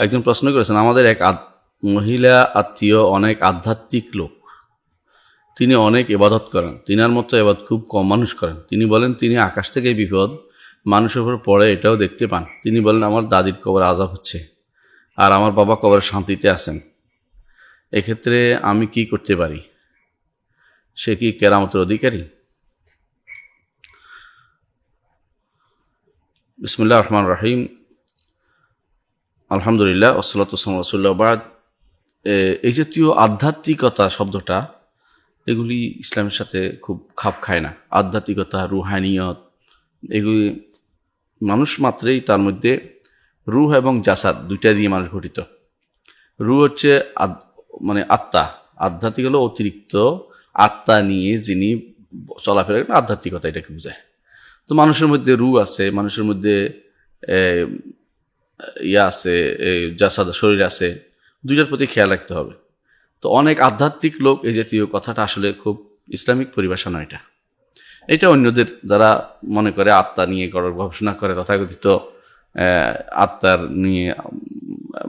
একজন প্রশ্ন করেছেন, আমাদের এক মহিলা আত্মীয় অনেক আধ্যাত্মিক লোক, তিনি অনেক ইবাদত করেন, তিনার মতো ইবাদত খুব কম মানুষ করেন। তিনি বলেন তিনি আকাশ থেকে বিপদ মানুষের উপর পড়ে এটাও দেখতে পান। তিনি বলেন আমার দাদির কবর আযাব হচ্ছে আর আমার বাবা কবরে শান্তিতে আছেন, এক্ষেত্রে আমি কি করতে পারি? সে কি কেরামতের অধিকারী? বিসমিল্লাহির রহমানির রহিম, আলহামদুলিল্লাহ, ওয়াসসালাতু ওয়াসসালামু আলা রাসূলিল্লাহ। বাদ, এই জাতীয় আধ্যাত্মিকতা শব্দটা এগুলি ইসলামের সাথে খুব খাপ খায় না। আধ্যাত্মিকতা, রুহানিয়ত, এগুলি মানুষ মাত্রেই তার মধ্যে রুহ এবং জাসাদ দুইটা দিয়ে মানুষ গঠিত। রুহ হচ্ছে মানে আত্মা, আধ্যাত্মিক হলো অতিরিক্ত আত্মা নিয়ে যিনি চলাফেরা করেন, আধ্যাত্মিকতা এটাকে বোঝায়। তো মানুষের মধ্যে রুহ আছে, মানুষের মধ্যে আছে, জাসাদ শরীর আছে, দুইটার প্রতি খেয়াল রাখতে হবে। তো অনেক আধ্যাত্মিক লোক এই জাতীয় কথাটা আসলে খুব ইসলামিক পরিভাষা নয়। এটা অন্যদের যারা মনে করে আত্মা নিয়ে গবেষণা করে, তথাকথিত আত্মার নিয়ে,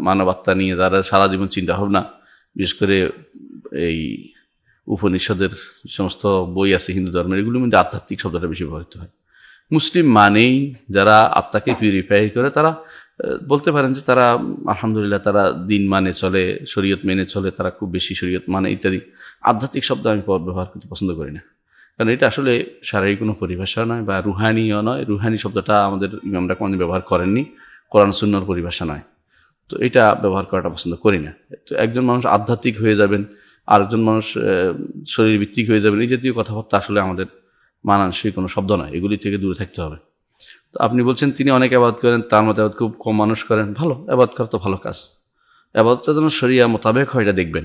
মানব আত্মা নিয়ে যারা সারা জীবন চিন্তা ভাবনা, বিশেষ করে এই উপনিষদের সমস্ত বই আছে হিন্দু ধর্মের, এগুলোর মধ্যে আধ্যাত্মিক শব্দটা বেশি ব্যবহৃত হয়। মুসলিম মানেই যারা আত্মাকে পিউরিফাই করে, তারা বলতে পারেন যে তারা আলহামদুলিল্লাহ তারা দিন মানে চলে, শরীয়ত মেনে চলে, তারা খুব বেশি শরীয়ত মানে ইত্যাদি। আধ্যাত্মিক শব্দ আমি ব্যবহার করতে পছন্দ করি না, কারণ এটা আসলে শারীরিক কোনো পরিভাষা নয় বা রুহানিও নয়। রুহানি শব্দটা আমাদের ইমামরা কোনোদিন ব্যবহার করেননি, কোরআন সুন্নাহর পরিভাষা নয়। তো এটা ব্যবহার করাটা পছন্দ করি না। তো একজন মানুষ আধ্যাত্মিক হয়ে যাবেন, আরেকজন মানুষ শরীর ভিত্তিক হয়ে যাবেন, এই জাতীয় কথাবার্তা আসলে আমাদের মানানসই কোনো শব্দ নয়, এগুলি থেকে দূরে থাকতে হবে। তো আপনি বলছেন তিনি অনেক আবাদত করেন, তার মতো আবাদ খুব কম মানুষ করেন। ভালো, আবাদ করা তো ভালো কাজ। আবাদতটা যেন শরিয়া মোতাবেক হয় এটা দেখবেন।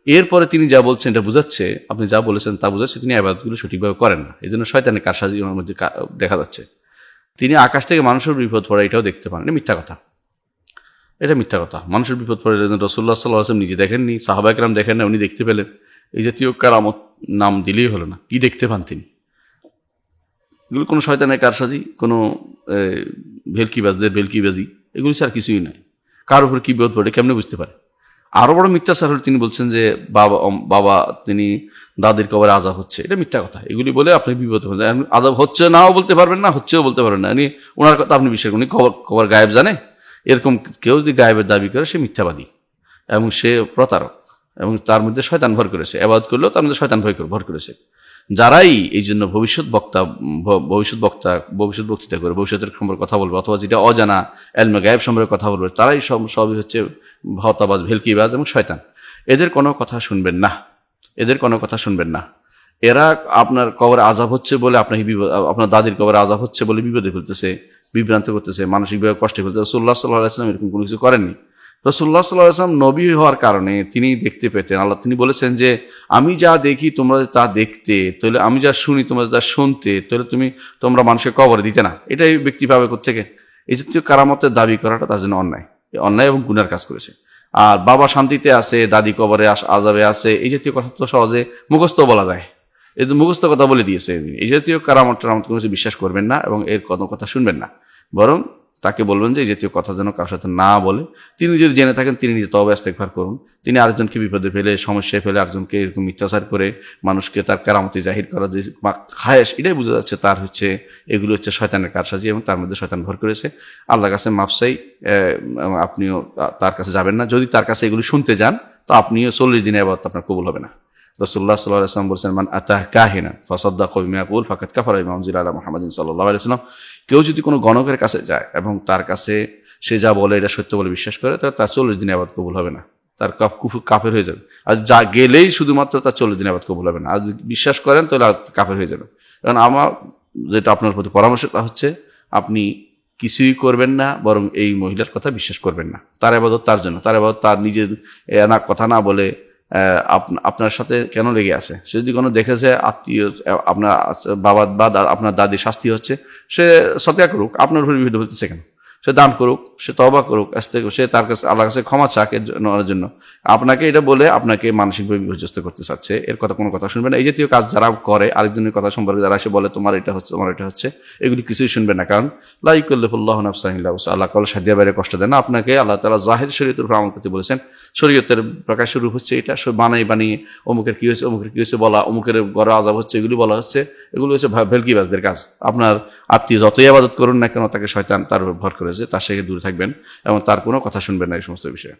এরপরে তিনি যা বলছেন এটা বুঝাচ্ছে, আপনি যা বলেছেন তা বুঝাচ্ছে তিনি আবাদতগুলো সঠিকভাবে করেন না। এই জন্য শয়তানের কারসাজি ওনার মধ্যে দেখা যাচ্ছে। তিনি আকাশ থেকে মানুষের বিপদ পড়ে এটাও দেখতে পান, এটা মিথ্যা কথা। এটা মিথ্যা কথা। মানুষের বিপদ পড়ে রাসূলুল্লাহ সাল্লাল্লাহু আলাইহি ওয়াসাল্লাম নিজে দেখেননি, সাহাবায়ে কেরাম দেখেন না, উনি দেখতে পেলেন। এই জাতীয় কারামত নাম দিলেই হলো না, কি দেখতে পান তিনি? এগুলো কোনো শয়তানের কারসাজি, কোনো ভেলকিবাজি, এগুলি ছাড়া কিছুই নয়। কার উপর কী বিপদ পড়ে কেমনে বুঝতে পারে? আরও বড় মিথ্যাচার হলে তিনি বলছেন যে বাবা তিনি দাদির কবরে আযাব হচ্ছে, এটা মিথ্যা কথা। এগুলি বলে আপনি বিপদ হচ্ছেন। আযাব হচ্ছে নাও বলতে পারবেন না, হচ্ছেও বলতে পারবেন না। ওনার কথা আপনি বিশ্বাস করেন, কবর গায়েব জানে? এরকম কেউ যদি গায়েবের দাবি করে সে মিথ্যাবাদী এবং সে প্রতারক, এবং তার মধ্যে শয়তান ভর করেছে। ইবাদত করলেও তার মধ্যে শয়তান ভর করেছে। যারাই এই জন্য ভবিষ্যৎ বক্তৃতা করে, ভবিষ্যতের সম্পর্কে কথা বলবে, অথবা যেটা অজানা এলমে গায়েব সম্পর্কে কথা বলবে, তারাই সবই হচ্ছে ভাওতাবাজ, ভেলকিবাজ এবং শয়তান। এদের কোনো কথা শুনবেন না, এদের কোনো কথা শুনবেন না। এরা আপনার কবরে আযাব হচ্ছে বলে আপনার দাদির কবরে আযাব হচ্ছে বলে বিপদে ফেলতেছে, বিভ্রান্ত করতেছে, মানসিকভাবে কষ্টে ফেলতেছে। রাসূলুল্লাহ সাল্লাল্লাহু আলাইহি ওয়াসাল্লাম এরকম কোনো কিছু করেননি। রাসূলুল্লাহ সাল্লাল্লাহু আলাইহি ওয়াসাল্লাম নবী হওয়ার কারণে তিনি দেখতে পেতেন। আল্লাহ তিনি বলেছেন যে আমি যা দেখি তোমরা তা দেখতে, তাহলে আমি যা শুনি তোমরা তা শুনতে, তাহলে তোমরা মানুষের কবরে দিতে না। এটাই ব্যক্তি পাবে কোত্থেকে? এই জাতীয় কারামতের দাবি করাটা তার জন্য অন্যায় এবং গুনার কাজ করেছে। আর বাবা শান্তিতে আছে, দাদি কবরে আযাবে আছে, এই জাতীয় কথা তো সহজে মুখস্থ বলা যায়। এই তো মুখস্থ কথা বলে দিয়েছে। এই জাতীয় কারামত কোনো কিছু বিশ্বাস করবেন না এবং এর কোনো কথা শুনবেন না। বরং তাকে বলবেন যে এই জাতীয় কথা যেন কারোর সাথে না বলে। তিনি যদি জেনে থাকেন তিনি নিজে তওবা ইস্তেগফার করুন। তিনি আরেকজনকে বিপদে ফেলে, সমস্যায় ফেলে, আরেকজনকে এরকম মিথ্যাচার করে মানুষকে তার কারামতি জাহির করা যে খায়েশ, এটাই বোঝা যাচ্ছে তার এগুলো হচ্ছে শয়তানের কারসাজি এবং তার মধ্যে শয়তান ভর করেছে। আল্লাহর কাছে মাফ চাই, আপনিও তার কাছে যাবেন না। যদি তার কাছে এগুলি শুনতে যান তো আপনিও 40 দিনে ইবাদত আপনার কবুল হবে না। রাসূলুল্লাহ সাল্লাল্লাহু আলাইহি ওয়াসাল্লাম বলেছেন, মান আতা কাহিনান ফাসাদ্দাকা বিমা ইয়াকুল ফাকাদ কাফারা বিমা উনজিলা আলা মুহাম্মাদিন সাল্লাল্লাহু আলাইহি ওয়াসাল্লাম। কেউ যদি কোনো গণকের কাছে যায় এবং তার কাছে সে যা বলে এটা সত্য বলে বিশ্বাস করে, তাহলে তার 40 দিনে ইবাদত কবুল হবে না, তার কাফের হয়ে যাবে। আর যা গেলেই শুধুমাত্র তার 40 দিনে ইবাদত কবুল হবে না। আর যদি বিশ্বাস করেন তাহলে কাফের হয়ে যাবে। কারণ আমার যেটা আপনার প্রতি পরামর্শ তা হচ্ছে আপনি কিছুই করবেন না, বরং এই মহিলার কথা বিশ্বাস করবেন না। তার ইবাদত তার জন্য, তার ইবাদত তার নিজের কথা না বলে আপনার সাথে কেন লেগে আছে? সে যদি কোনো দেখেছে আত্মীয় আপনার বাবা বা আপনার দাদির শাস্তি হচ্ছে, সে সত্যা করুক, আপনার উপর বিরুদ্ধে বলতেছে কেন? সে দান করুক, সে তওবা করুক, সে তার কাছে আল্লাহর কাছে ক্ষমা চাক এর জন্য। আপনাকে এটা বলে আপনাকে মানসিকভাবে বিপর্যস্ত করতে চাচ্ছে, এর কথা কোনো কথা শুনবেন না। এই জাতীয় কাজ যারা করে, আরেকজনের কথা সম্পর্কে যারা এসে বলে তোমার এটা হচ্ছে, তোমার এটা হচ্ছে, এগুলি কিছুই শুনবেন না। কারণ লা ইউকাল্লিফুল্লাহু নাফসান ইল্লা উসআহা, আল্লাহ কাউকে সাধ্য বাইরে কষ্ট দেন না। আপনাকে আল্লাহ তাআলা জাহির শরীয়তের উপর আমল করতে বলেছেন। শরীয়তের প্রকাশ্য রূপ হচ্ছে এটা, বানিয়ে অমুকের কি হয়েছে, অমুকের কি হয়েছে বলা, অমুকের ঘরে আযাব হচ্ছে, এগুলি বলা হচ্ছে। এগুলো হচ্ছে ভেলকিবাজদের কাজ। আপনার আত্মীয় যতই ইবাদত করুন না কেন, তাকে শয়তান তার উপর ভর করেছে, তার থেকে দূরে থাকবেন এবং তার কোনো কথা শুনবেন না এই সমস্ত বিষয়ে।